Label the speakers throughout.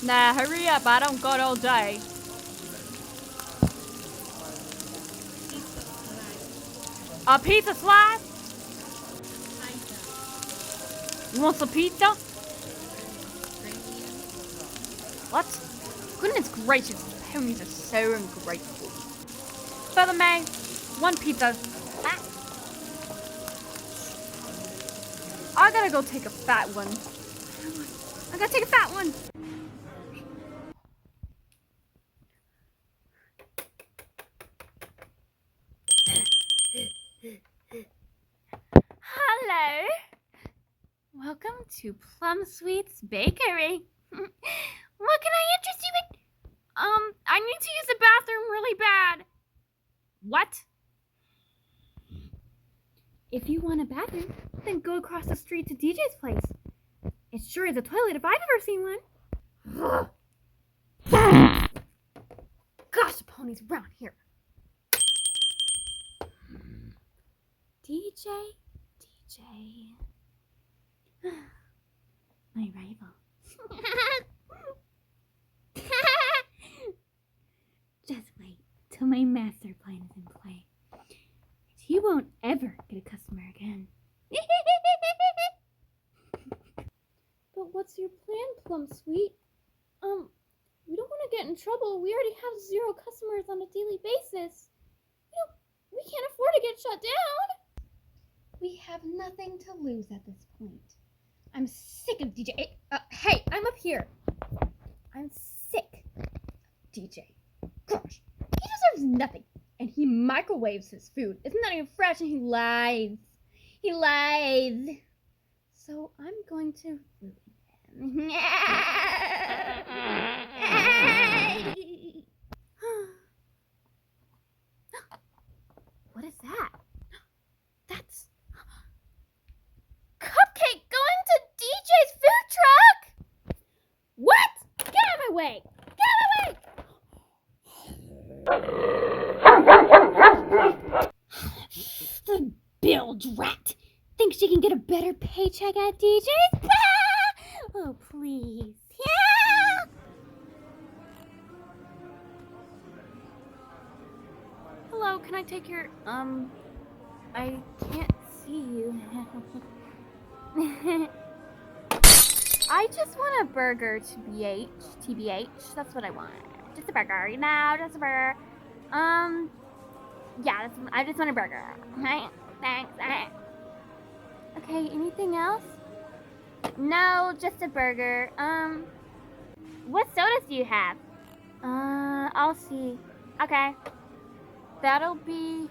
Speaker 1: Nah, hurry up. I don't got all day. A pizza slice? You want some pizza? What? Goodness gracious, ponies are so ungrateful. Further May, one pizza. I gotta go take a fat one. I gotta take a fat one. Hello. Welcome to Plum Sweet's Bakery. What can I interest you in? I need to use the bathroom really bad. What? If you want a bathroom, then go across the street to DJ's place. It sure is a toilet if I've ever seen one. Gosh, the ponies around here. DJ. My rival. Just wait till my master plan is in play. You won't ever get a customer again. But what's your plan, Plum Sweet? We don't want to get in trouble. We already have 0 customers on a daily basis. We can't afford to get shut down. We have nothing to lose at this point. I'm sick of DJ. Hey, I'm up here. I'm sick of DJ. Gosh, he deserves nothing. And he microwaves his food. It's not even fresh, and he lies. He lies. So I'm going to ruin him. What is that? That's Cupcake going to DJ's food truck? What? Get out of my way! Get out of my way! The bilge rat thinks she can get a better paycheck at DJ's? Oh, please. Yeah! Hello, can I take your, I can't see you. I just want a burger, TBH, that's what I want. Just a burger, just a burger. Yeah, I just want a burger. Right? Thanks. Okay, anything else? No, just a burger. What sodas do you have? I'll see. Okay. That'll be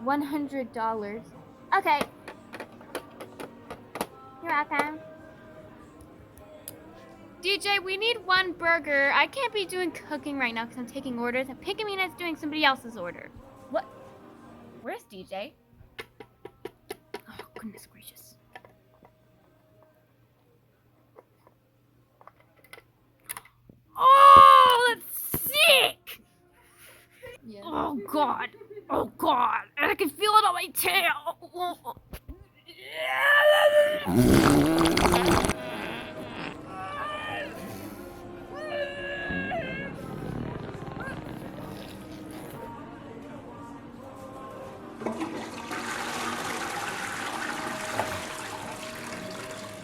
Speaker 1: $100. Okay. You're welcome. DJ, we need one burger. I can't be doing cooking right now because I'm taking orders. And Pickamina's doing somebody else's order. What? Where's DJ? Oh, goodness gracious. Oh, that's sick! Yeah. Oh, God. And I can feel it on my tail.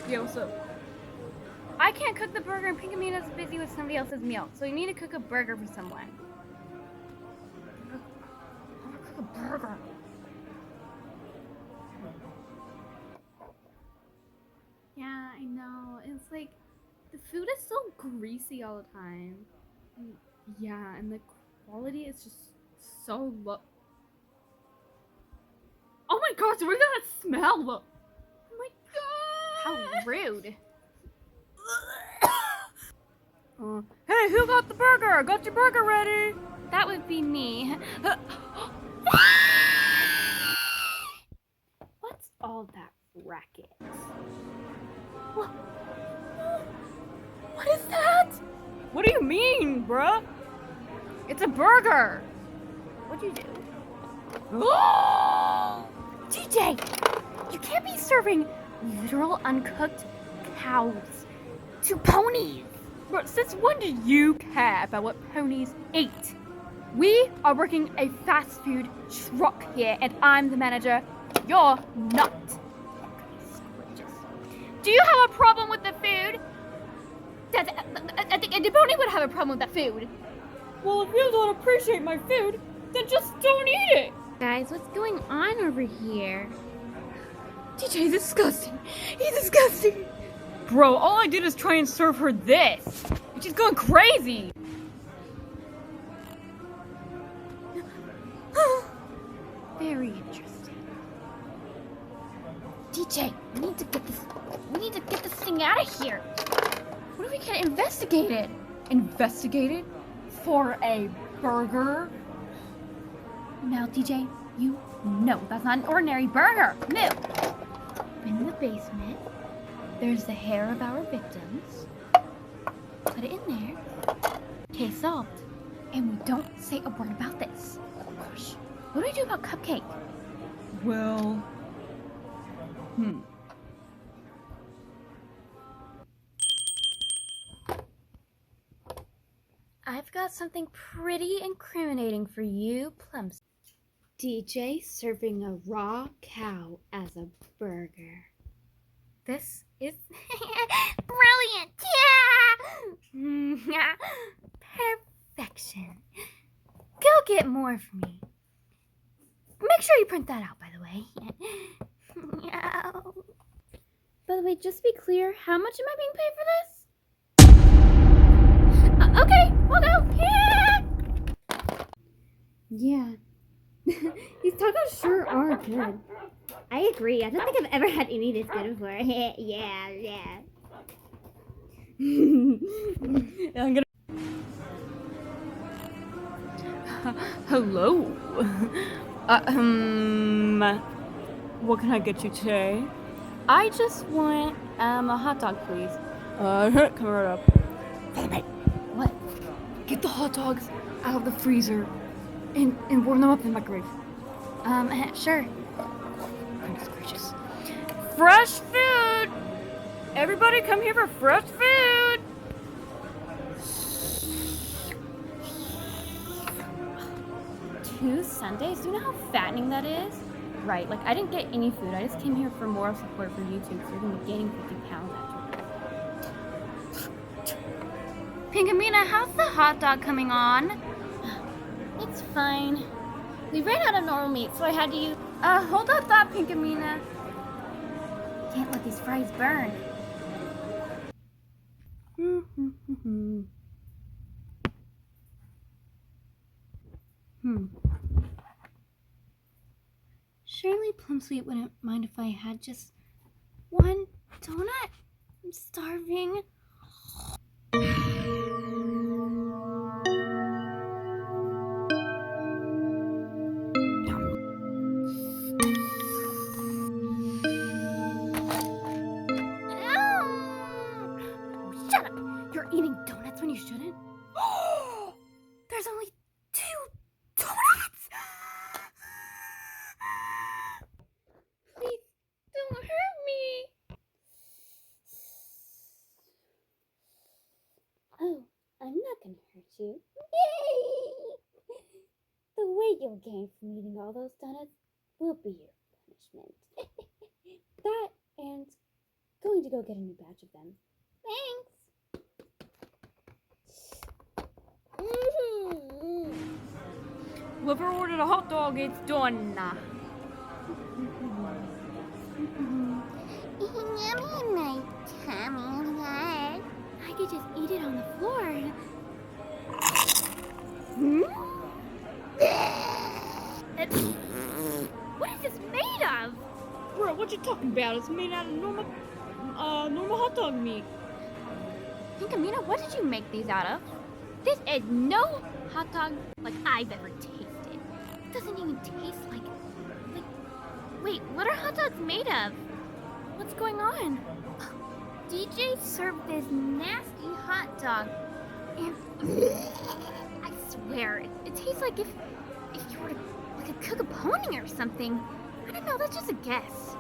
Speaker 1: Yeah, what's up? I can't cook the burger and Pinkamina's busy with somebody else's meal, so you need to cook a burger for someone. I want to cook a burger. Yeah, I know. It's like, the food is so greasy all the time. Yeah, and the quality is just so low. Oh my gosh, where did that smell? Oh my god! How rude. Hey, who got the burger? Got your burger ready? That would be me. What's all that racket? What is that? What do you mean, bruh? It's a burger. What'd you do? DJ, you can't be serving literal uncooked cows to ponies.
Speaker 2: But since when do you care about what ponies eat? We are working a fast food truck here, and I'm the manager. You're not. Do you have a problem with the food? I think the pony would have a problem with that food. Well, if you don't appreciate my food, then just don't eat it.
Speaker 1: Guys, what's going on over here?
Speaker 2: TJ's disgusting. He's disgusting. Bro, all I did is try and serve her this. And she's going crazy. Very interesting.
Speaker 1: DJ, we need to get this thing out of here. What if we get investigated?
Speaker 2: Investigated? For a burger?
Speaker 1: Now, DJ, you know that's not an ordinary burger. No. In the basement, there's the hair of our victims. Put it in there. Case solved. And we don't say a word about this. Gosh. What do we do about Cupcake?
Speaker 2: Well...
Speaker 1: I've got something pretty incriminating for you, Plum. DJ serving a raw cow as a burger. This is brilliant! Yeah! Perfection. Go get more for me. Make sure you print that out, by the way. By the way, just to be clear, how much am I being paid for this? Okay, we'll go. Yeah. These tacos sure are good. I agree. I don't think I've ever had any this good before. Yeah.
Speaker 2: I'm gonna... Hello. What can I get you today? I just want a hot dog, please. Come right up. What? Get the hot dogs out of the freezer and warm them up in the microwave.
Speaker 1: Sure.
Speaker 2: Goodness gracious. Fresh food! Everybody come here for fresh food!
Speaker 1: 2 Sundays? Do you know how fattening that is? Right, like I didn't get any food. I just came here for moral support for YouTube, so you're gonna be gaining 50 pounds after.
Speaker 3: Pinkamena, how's the hot dog coming on?
Speaker 1: It's fine. We ran out of normal meat, so I had to use...
Speaker 3: Hold that thought, Pinkamena.
Speaker 1: Can't let these fries burn. Surely Plum Sweet wouldn't mind if I had just one donut? I'm starving. Shut up! You're eating donuts when you shouldn't. There's only 2 donuts! Please, don't hurt me! Oh, I'm not gonna hurt you. Yay! The weight you'll gain from eating all those donuts will be your punishment. That and going to go get a new batch of them. Thanks!
Speaker 2: Whoever ordered a hot dog, it's done.
Speaker 1: Yummy in my tummy. I could just eat it on the floor. What is this made of?
Speaker 2: Bro, what you talking about? It's made out of normal hot dog meat.
Speaker 3: Pinkamena, what did you make these out of? This is no hot dog like I've ever tasted. It doesn't even taste like... Wait, what are hot dogs made of? What's going on? DJ served this nasty hot dog, and I swear, it tastes like if you were to cook a pony or something. I don't know, that's just a guess.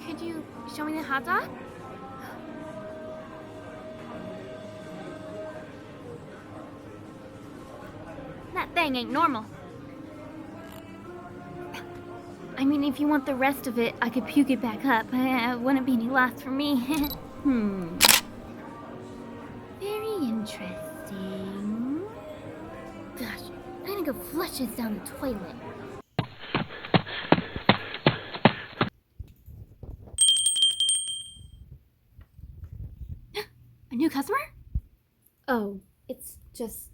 Speaker 3: Could you show me the hot dog? That thing ain't normal. I mean, if you want the rest of it, I could puke it back up. It wouldn't be any loss for me. Very interesting. Gosh, I'm gonna go flush this down the toilet. A new customer?
Speaker 2: Oh, it's just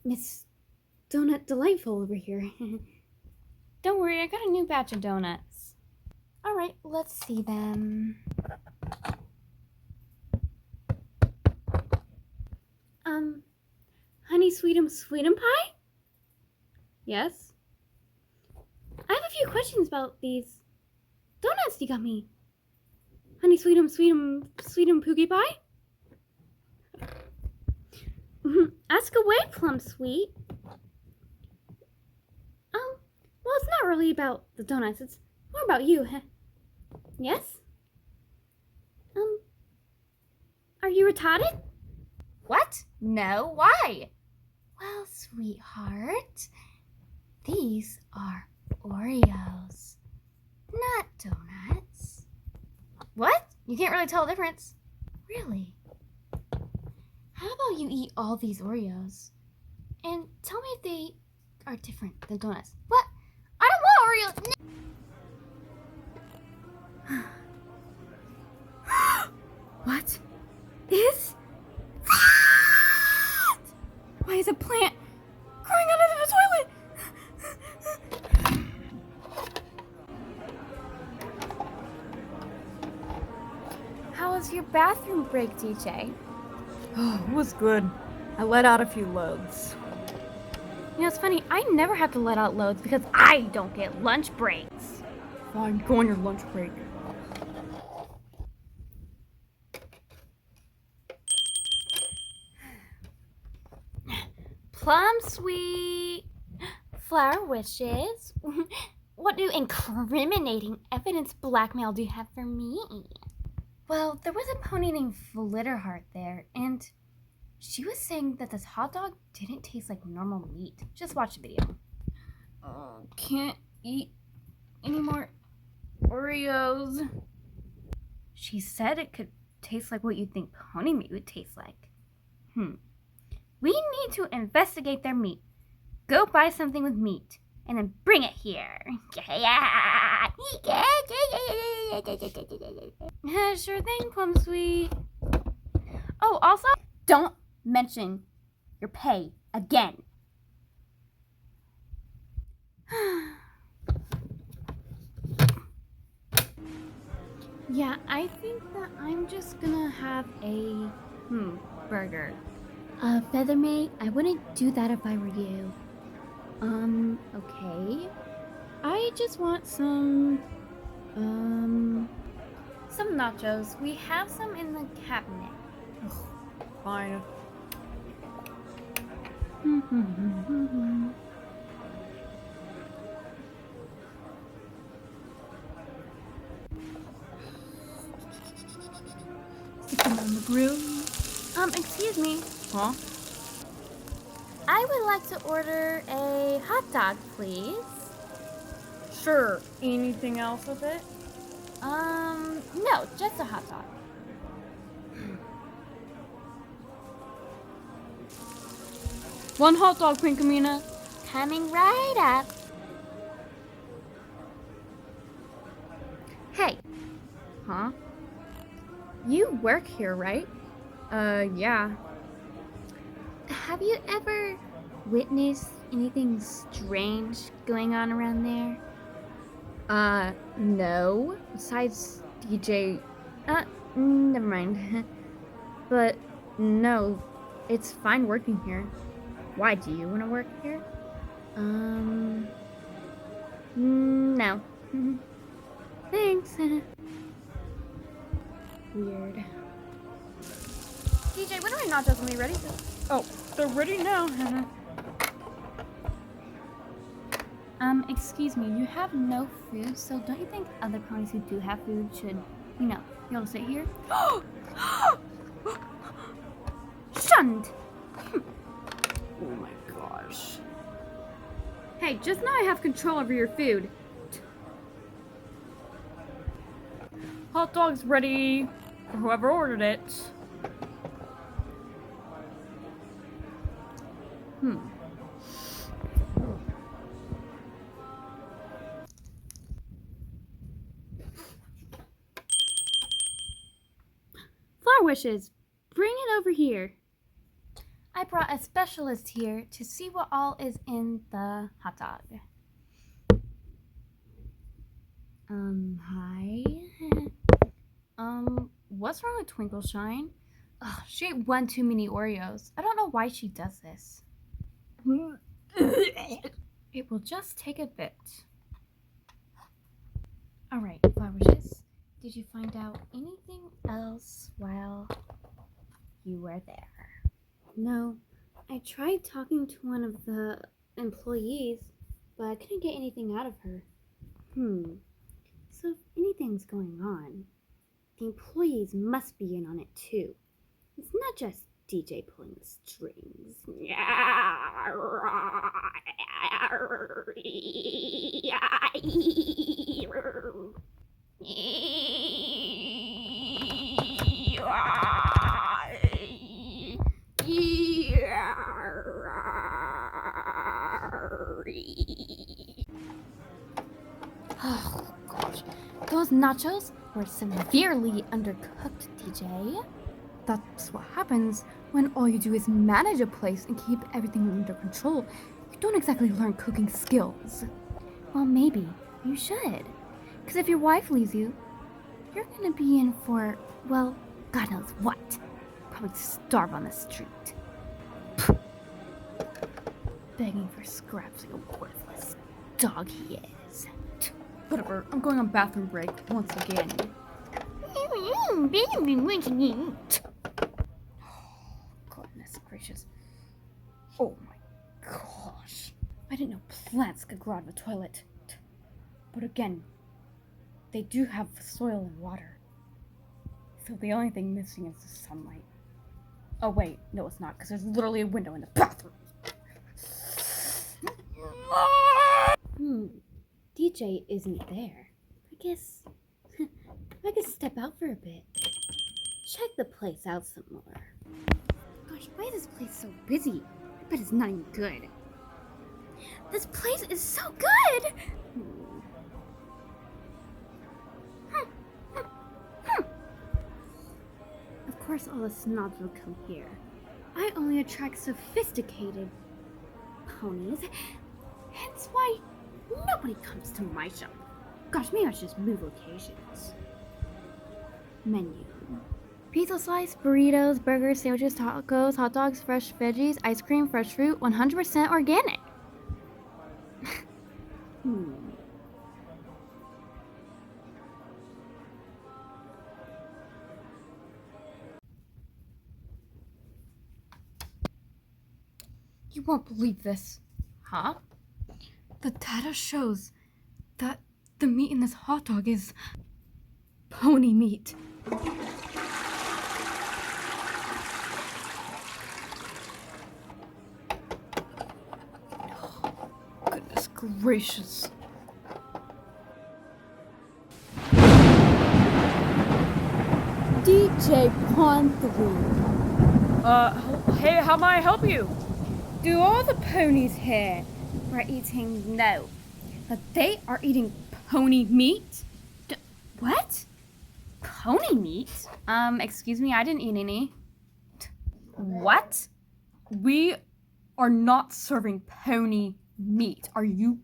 Speaker 2: Miss Donut Delightful over here.
Speaker 1: Don't worry, I got a new batch of donuts.
Speaker 2: All right, let's see them. Honey sweetum pie? Yes? I have a few questions about these donuts you got me. Honey sweetum poogie pie? Ask away, Plum Sweet. Well, it's not really about the donuts. It's more about you. Yes? Are you retarded?
Speaker 3: What? No, why? Well, sweetheart, these are Oreos, not donuts. What? You can't really tell the difference. Really? How about you eat all these Oreos and tell me if they are different than donuts? What? I don't want Oreos!
Speaker 2: What is that? Why is a plant growing out of the toilet?
Speaker 1: How was your bathroom break, DJ?
Speaker 2: Oh, it was good. I let out a few loads.
Speaker 1: You know, it's funny, I never have to let out loads because I don't get lunch breaks.
Speaker 2: Fine, go on your lunch break.
Speaker 1: Plum Sweet. Flower wishes. What new incriminating evidence blackmail do you have for me?
Speaker 3: Well, there was a pony named Flitterheart there, and she was saying that this hot dog didn't taste like normal meat. Just watch the video.
Speaker 2: Can't eat any more Oreos.
Speaker 3: She said it could taste like what you think pony meat would taste like. We need to investigate their meat. Go buy something with meat, and then bring it here.
Speaker 1: Sure thing, Plum Sweet. Oh, also,
Speaker 3: Don't mention your pay again.
Speaker 1: yeah, I think that I'm just gonna have a burger.
Speaker 3: Feathermate, I wouldn't do that if I were you.
Speaker 1: Okay. I just want some nachos. We have some in the cabinet.
Speaker 2: Fine. Sticking on the grill.
Speaker 1: Excuse me.
Speaker 2: Huh?
Speaker 1: I would like to order a hot dog, please.
Speaker 2: Sure. Anything else with it?
Speaker 1: No, just a hot dog.
Speaker 2: One hot dog, Pinkamina.
Speaker 1: Coming right up.
Speaker 2: Hey. Huh? You work here, right? Yeah.
Speaker 3: Have you ever witnessed anything strange going on around there?
Speaker 2: No. Besides DJ... never mind. But, no. It's fine working here. Why, do you want to work here? No. Thanks. Weird.
Speaker 1: DJ, when are my nachos gonna be ready?
Speaker 2: Oh, they're ready now.
Speaker 1: Excuse me, you have no food, so don't you think other ponies who do have food should, be able to sit here?
Speaker 2: Shunned! Oh my Hey, just now I have control over your food. Hot dog's ready for whoever ordered it.
Speaker 1: Flower Wishes, bring it over here.
Speaker 2: I brought a specialist here to see what all is in the hot dog. Hi. What's wrong with Twinkle Shine? Ugh, she ate one too many Oreos. I don't know why she does this. It will just take a bit. Alright, Flower Wishes, did you find out anything else while you were there?
Speaker 1: No, I tried talking to one of the employees, but I couldn't get anything out of her. So if anything's going on, the employees must be in on it too. It's not just DJ pulling the strings.
Speaker 2: Oh, gosh. Those nachos were severely undercooked, DJ. That's what happens when all you do is manage a place and keep everything under control. You don't exactly learn cooking skills. Well, maybe you should. Because if your wife leaves you, you're gonna be in for, well, God knows what. Probably starve on the street. Begging for scraps like a worthless dog he is. Whatever, I'm going on bathroom break once again. Goodness gracious. Oh my gosh. I didn't know plants could grow out of a toilet. But again, they do have soil and water. So the only thing missing is the sunlight. Oh wait, no it's not, because there's literally a window in the bathroom.
Speaker 1: DJ isn't there. I guess I could step out for a bit. Check the place out some more. Gosh, why is this place so busy? I bet it's not even good. This place is so good! Of course all the snobs will come here. I only attract sophisticated ponies. Hence why nobody comes to my shop. Gosh, maybe I should just move locations. Menu.
Speaker 2: Pizza slice, burritos, burgers, sandwiches, tacos, hot dogs, fresh veggies, ice cream, fresh fruit, 100% organic. You won't believe this. Huh? The data shows that the meat in this hot dog is pony meat. Goodness gracious.
Speaker 1: DJ Pawn 3.
Speaker 2: Hey, how may I help you? Do all the ponies here are eating? No. But they are eating pony meat? What? Pony meat? Excuse me, I didn't eat any. What? We are not serving pony meat. Are you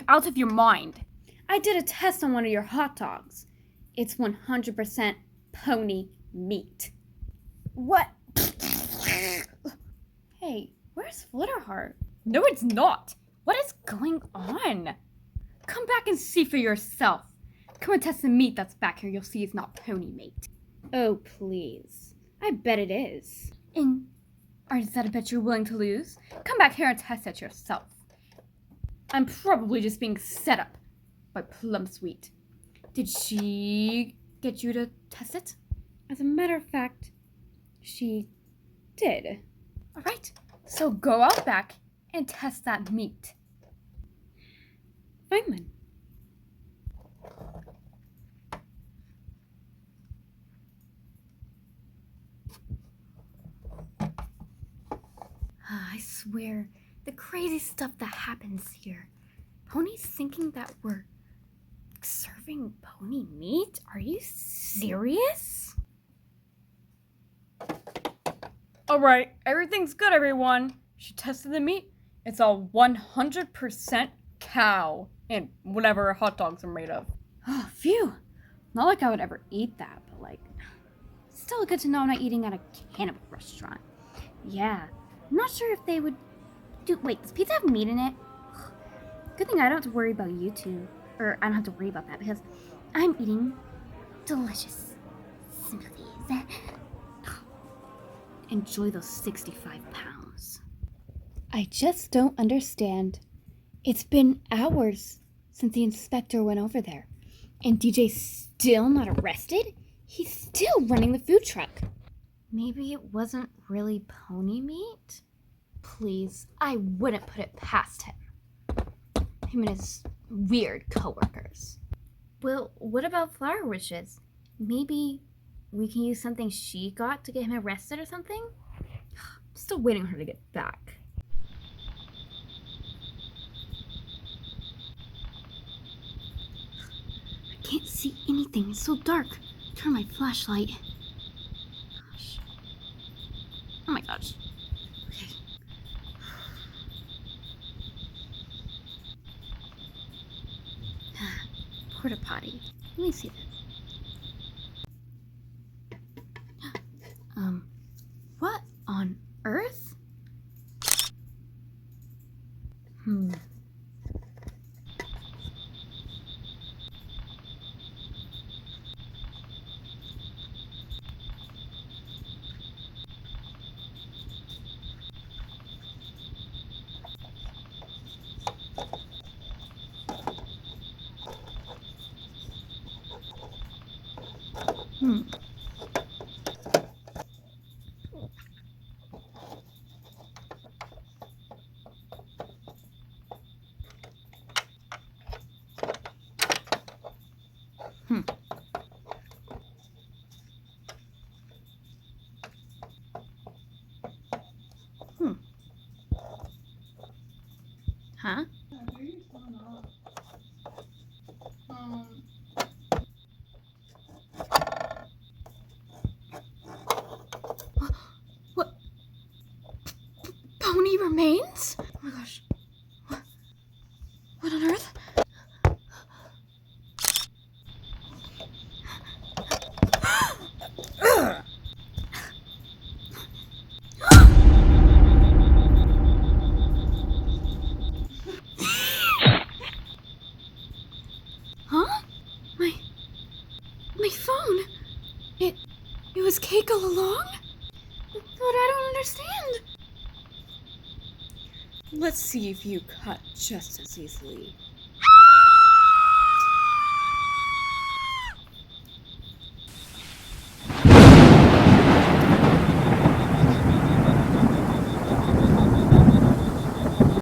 Speaker 2: out of your mind? I did a test on one of your hot dogs. It's 100% pony meat. What? Hey, where's Flitterheart? No, it's not. What is going on? Come back and see for yourself. Come and test the meat that's back here. You'll see it's not pony meat.
Speaker 1: Oh, please. I bet it is.
Speaker 2: And is that a bet you're willing to lose? Come back here and test it yourself. I'm probably just being set up by Plum Sweet. Did she get you to test it?
Speaker 1: As a matter of fact, she did.
Speaker 2: All right, so go out back and test that meat. Fine then.
Speaker 3: I swear, the crazy stuff that happens here. Pony's thinking that we're serving pony meat? Are you serious?
Speaker 2: Alright, everything's good, everyone. She tested the meat. It's all 100% cow and whatever hot dogs are made of. Oh, phew. Not like I would ever eat that, but like,
Speaker 3: Still good to know I'm not eating at a cannibal restaurant. Yeah, I'm not sure if they would do. Wait, does pizza have meat in it? Good thing I don't have to worry about you two. Or I don't have to worry about that because I'm eating delicious smoothies. Enjoy those 65 pounds.
Speaker 1: I just don't understand. It's been hours since the inspector went over there, and DJ's still not arrested? He's still running the food truck.
Speaker 3: Maybe it wasn't really pony meat? Please, I wouldn't put it past him. Him and his weird coworkers. Well, what about Flower Wishes? Maybe we can use something she got to get him arrested or something?
Speaker 2: still waiting on her to get back.
Speaker 3: I can't see anything. It's so dark. Turn my flashlight. Gosh. Oh my gosh. Okay. Porta potty. Let me see this. What on earth? Huh? What? Pony remains? Oh my gosh. What on earth? Huh? My phone. It was cake all along? But I don't understand.
Speaker 2: Let's see if you cut just as easily.